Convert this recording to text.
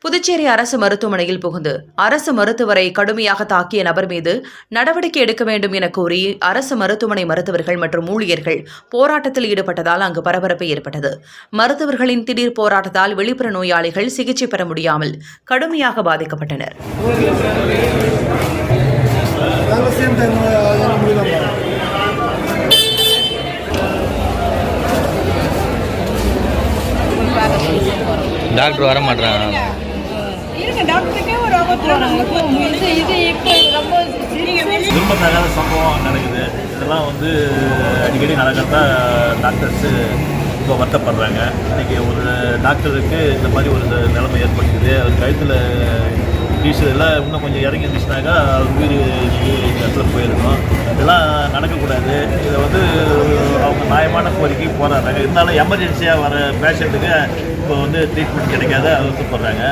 புதுச்சேரி அரசு மருத்துவமனையில் புகுந்து அரசு மருத்துவரை கடுமையாக தாக்கிய நபர் மீது நடவடிக்கை எடுக்க வேண்டும் என கோரி அரசு மருத்துவமனை மருத்துவர்கள் மற்றும் ஊழியர்கள் போராட்டத்தில் ஈடுபட்டதால் அங்கு பரபரப்பு ஏற்பட்டது. மருத்துவர்களின் திடீர் போராட்டத்தால் வெளிப்புற நோயாளிகள் சிகிச்சை பெற முடியாமல் கடுமையாக பாதிக்கப்பட்டனர். டாக்டர் வர மாட்டாங்க. விரும்பத்தகாத சம்பவம் நடக்குது. இதெல்லாம் அடிக்கடி நடக்கிறதா டாக்டர்ஸு இப்போ வருத்தப்படுறாங்க. இன்றைக்கி ஒரு டாக்டருக்கு இந்த மாதிரி ஒரு நிலைமை ஏற்படுத்துது. அவர் கழுத்தில் டீச்சரில் இன்னும் கொஞ்சம் இறங்கி இருந்துச்சுனாக்கா அவர் உயிர் இந்த இடத்துல போயிருக்கணும். இதெல்லாம் நடக்கக்கூடாது. இதை அவங்க நியாயமான கோரிக்கை போராடுறாங்க. இருந்தாலும் எமர்ஜென்சியாக வர பேஷண்ட்டுக்கு இப்போ ட்ரீட்மெண்ட் கிடைக்காத வருத்தப்படுறாங்க.